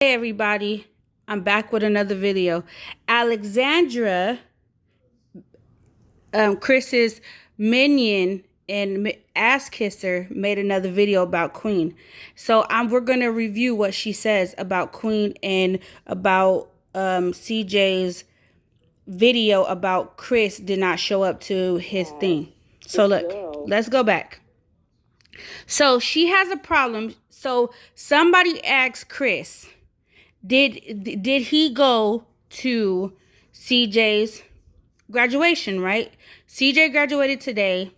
Hey everybody, I'm back with another video. Alexandria, Chris's minion and ass kisser, made another video about Queen. So we're gonna review what she says about Queen and about CJ's video about Chris did not show up to his thing. So look, let's go back. So she has a problem. So somebody asked Chris, did he go to CJ's graduation, right? CJ graduated today,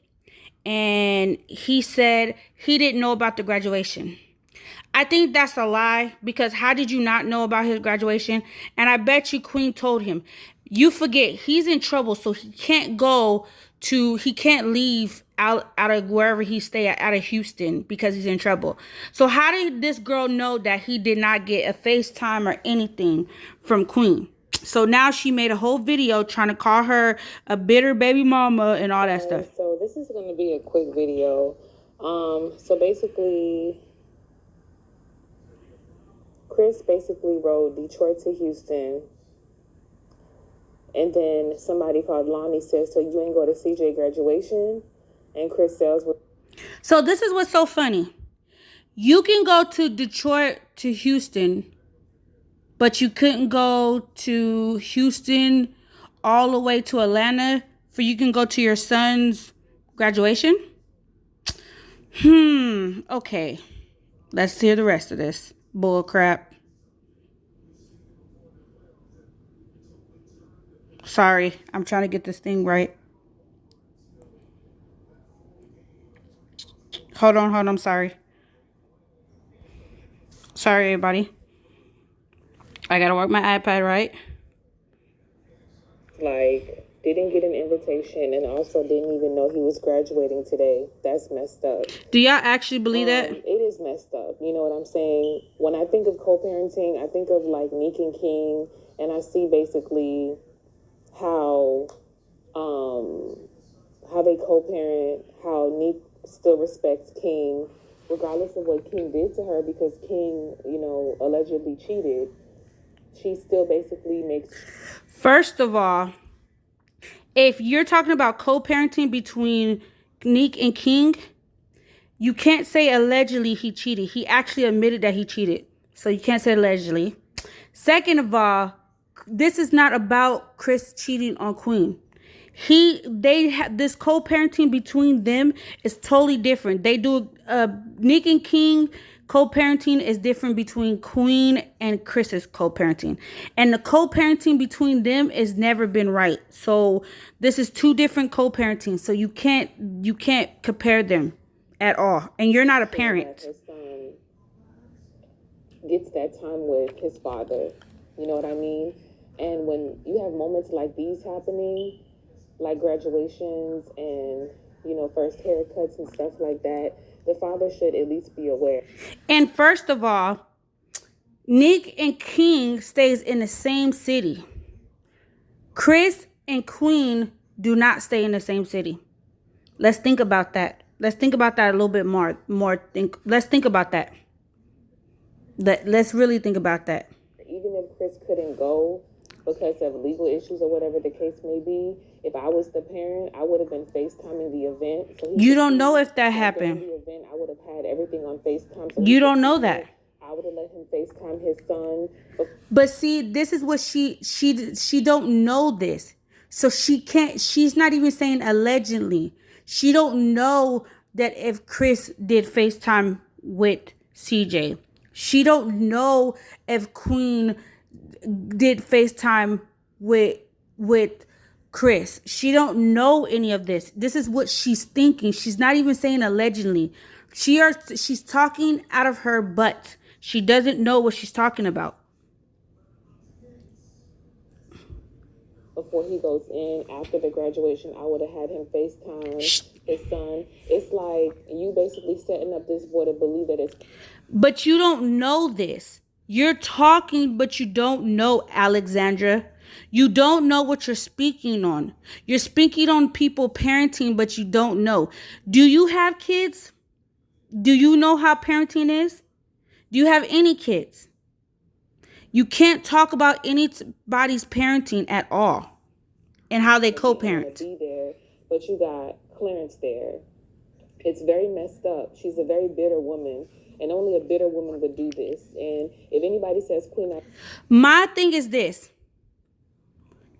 and he said he didn't know about the graduation. I think that's a lie, because how did you not know about his graduation? And I bet you Queen told him. You forget he's in trouble, so he can't leave out of wherever he stay at, out of Houston, because he's in trouble. So how did this girl know that he did not get a FaceTime or anything from Queen? So now she made a whole video trying to call her a bitter baby mama and all that stuff. So this is going to be a quick video. So basically, Chris basically rode Detroit to Houston. And then somebody called Lonnie says, so you ain't go to CJ graduation? And Chris says, so this is what's so funny. You can go to Detroit to Houston, but you couldn't go to Houston all the way to Atlanta for you can go to your son's graduation? Okay. Let's hear the rest of this bull crap. Sorry, I'm trying to get this thing right. Hold on, I'm sorry. Sorry, everybody. I gotta work my iPad right. Like, didn't get an invitation and also didn't even know he was graduating today. That's messed up. Do y'all actually believe that? It is messed up. You know what I'm saying? When I think of co-parenting, I think of like Neek and King, and I see basically how they co-parent, how Neek still respects King, regardless of what King did to her, because King, allegedly cheated. She still basically makes... First of all, if you're talking about co-parenting between Neek and King, you can't say allegedly he cheated. He actually admitted that he cheated. So you can't say allegedly. Second of all, this is not about Chris cheating on Queen. This co-parenting between them is totally different. They do Neek and King co-parenting is different between Queen and Chris's co-parenting. And the co-parenting between them has never been right. So this is two different co-parenting. So you can't compare them at all. And you're not a parent. His son gets that time with his father. You know what I mean? And when you have moments like these happening, like graduations and, first haircuts and stuff like that, the father should at least be aware. And first of all, Neek and King stays in the same city. Chris and Queen do not stay in the same city. Let's think about that. Let's think about that a little bit more. Let's think about that. Let's really think about that. Even if Chris couldn't go because of legal issues or whatever the case may be, if I was the parent, I would have been FaceTiming the event. So you don't know if that happened. The event, I would have had everything on FaceTime. So you don't know that. I would have let him FaceTime his son. But see, this is what she don't know this. So she's not even saying allegedly. She don't know that if Chris did FaceTime with CJ. She don't know if Queen did FaceTime with Chris. She don't know any of this. This is what she's thinking. She's not even saying allegedly. She's talking out of her butt. She doesn't know what she's talking about. Before he goes in, after the graduation, I would have had him FaceTime his son. It's like you basically setting up this boy to believe that it's... But you don't know this. You're talking, but you don't know, Alexandra. You don't know what you're speaking on. You're speaking on people parenting, but you don't know. Do you have kids? Do you know how parenting is? Do you have any kids? You can't talk about anybody's parenting at all and how they co-parent. Be there, but you got Clarence there. It's very messed up. She's a very bitter woman, and only a bitter woman would do this. And if anybody says Queen, my thing is this: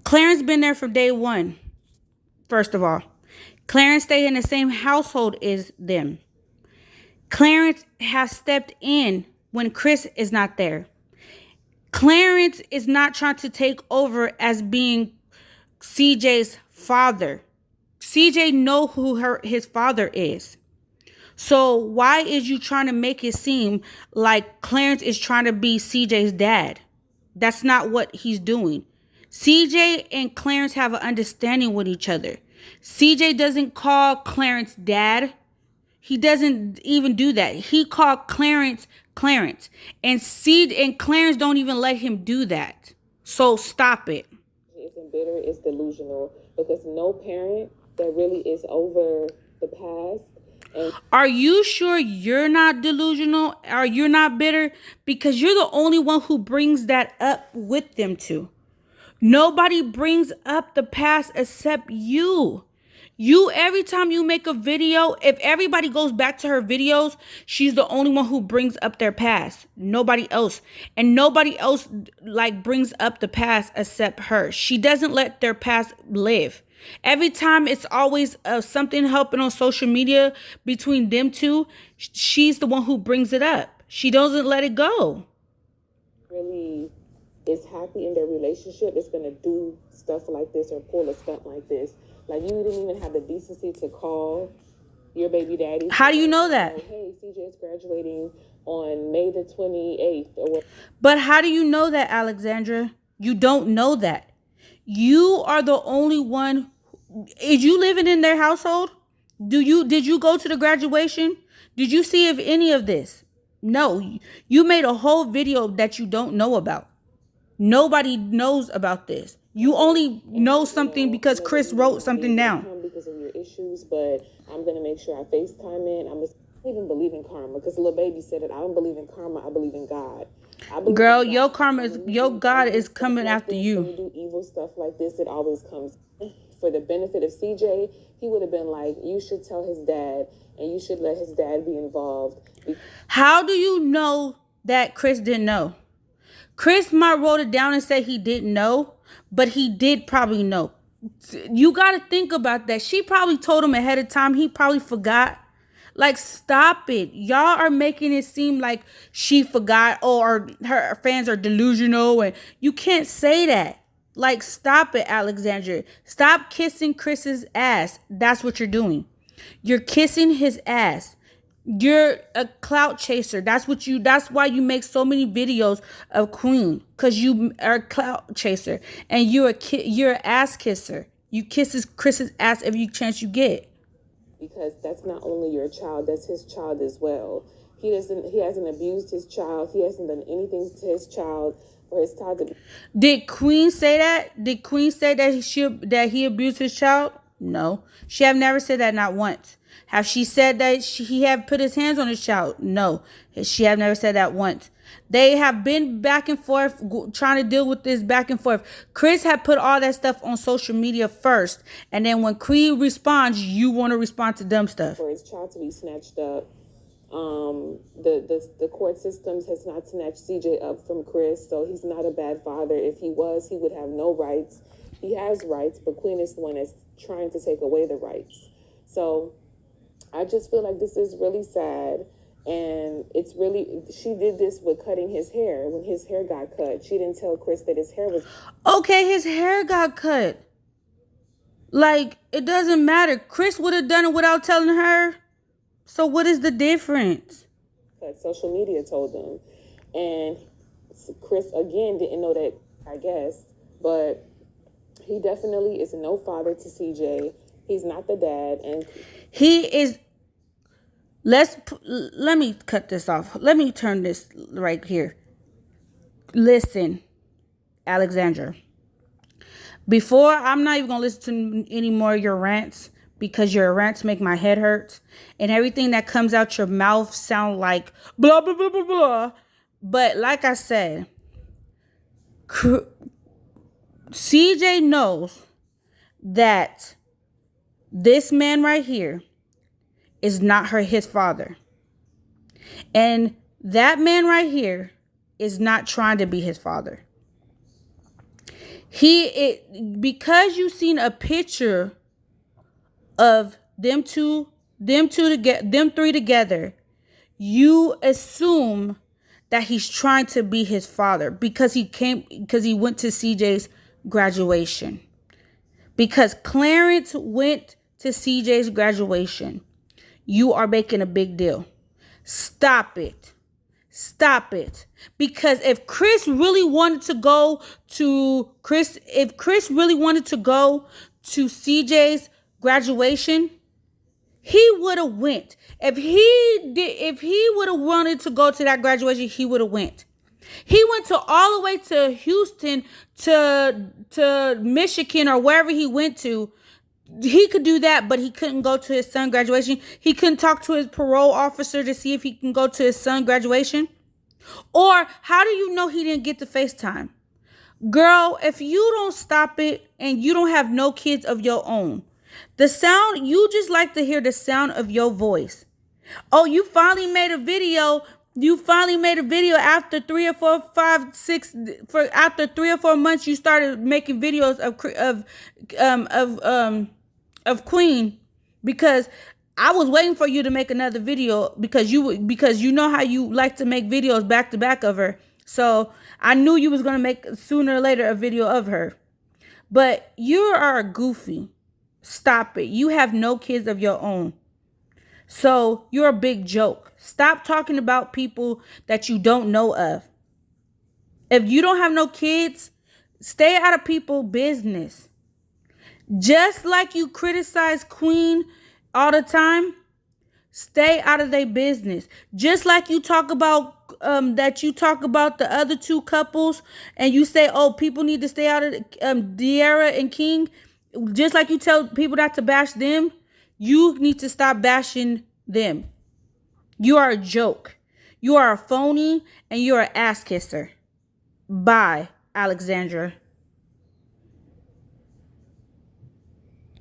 Clarence been there from day one. First of all, Clarence stay in the same household as them. Clarence has stepped in when Chris is not there. Clarence is not trying to take over as being CJ's father. CJ know who his father is. So why is you trying to make it seem like Clarence is trying to be CJ's dad? That's not what he's doing. CJ and Clarence have an understanding with each other. CJ doesn't call Clarence dad. He doesn't even do that. He called Clarence Clarence. And Clarence don't even let him do that. So stop it. Isn't bitter, it's delusional, because no parent that really is over the past. And are you sure you're not delusional? Are you not bitter? Because you're the only one who brings that up with them too. Nobody brings up the past except you. You, every time you make a video, if everybody goes back to her videos, she's the only one who brings up their past. Nobody else. And nobody else like brings up the past except her. She doesn't let their past live. Every time it's always something helping on social media between them two, she's the one who brings it up. She doesn't let it go. Really is happy in their relationship, is going to do stuff like this or pull a stunt like this. Like, you didn't even have the decency to call your baby daddy. How do you know that? Hey, CJ is graduating on May the 28th. Or what? But how do you know that, Alexandra? You don't know that. You are the only one. Is you living in their household? Did you go to the graduation? Did you see if any of this? No. You made a whole video that you don't know about. Nobody knows about this. You only know something because Chris wrote something down. Because of your issues, but I'm gonna make sure I FaceTime in. I don't even believe in karma, because the little baby said it. I don't believe in karma. I believe in God. Girl, your karma is your God is coming after you. When you do evil stuff like this, it always comes for the benefit of CJ. He would have been like, you should tell his dad, and you should let his dad be involved. How do you know that Chris didn't know? Chris might wrote it down and say he didn't know, but he did probably know. You got to think about that. She probably told him ahead of time. He probably forgot. Like, stop it. Y'all are making it seem like she forgot or her fans are delusional, and you can't say that. Like, stop it, Alexandria. Stop kissing Chris's ass. That's what you're doing. You're kissing his ass. You're a clout chaser. That's why you make so many videos of Queen, because you are a clout chaser, and you're an ass kisser. You kiss Chris's ass every chance you get. Because that's not only your child, that's his child as well. He hasn't abused his child. He hasn't done anything to his child for his child to. Did Queen say that? Did Queen say that he abused his child? No. She have never said that, not once. Have she said that he have put his hands on his child? No. She have never said that once. They have been back and forth trying to deal with this back and forth. Chris had put all that stuff on social media first, and then when Queen responds, you want to respond to dumb stuff. For his child to be snatched up, the court systems has not snatched CJ up from Chris, so he's not a bad father. If he was, he would have no rights. He has rights, but Queen is the one that's trying to take away the rights. So I just feel like this is really sad. And it's really, she did this with cutting his hair. When his hair got cut, she didn't tell Chris that his hair was. Okay, his hair got cut. Like, it doesn't matter. Chris would have done it without telling her. So what is the difference? Social media told them. And Chris, again, didn't know that, I guess. But he definitely is no father to CJ. He's not the dad. And he is. Let me cut this off. Let me turn this right here. Listen, Alexandra. Before, I'm not even going to listen to any more of your rants, because your rants make my head hurt. And everything that comes out your mouth sound like blah, blah, blah, blah, blah. But like I said, CJ knows that this man right here is not his father. And that man right here is not trying to be his father. Because you've seen a picture of them three together, you assume that he's trying to be his father because he went to CJ's graduation. Because Clarence went to CJ's graduation. You are making a big deal. Stop it. Stop it. Because if Chris really wanted to go to CJ's graduation, he would have went. If he would have wanted to go to that graduation, he would have went. He went all the way to Houston, to Michigan, or wherever he went to. He could do that, but he couldn't go to his son's graduation. He couldn't talk to his parole officer to see if he can go to his son's graduation. Or how do you know he didn't get the FaceTime? Girl, if you don't stop it and you don't have no kids of your own, you just like to hear the sound of your voice. Oh, you finally made a video. After 3 or 4 months. You started making videos of Queen, because I was waiting for you to make another video because you know how you like to make videos back to back of her. So I knew you was gonna make sooner or later a video of her. But you are goofy. Stop it. You have no kids of your own. So you're a big joke. Stop talking about people that you don't know of. If you don't have no kids, stay out of people's business. Just like you criticize Queen all the time, stay out of their business. Just like you talk about the other two couples, and you say, oh, people need to stay out of De'Ara and King. Just like you tell people not to bash them, you need to stop bashing them. You are a joke. You are a phony, and you are an ass kisser. Bye, Alexandria.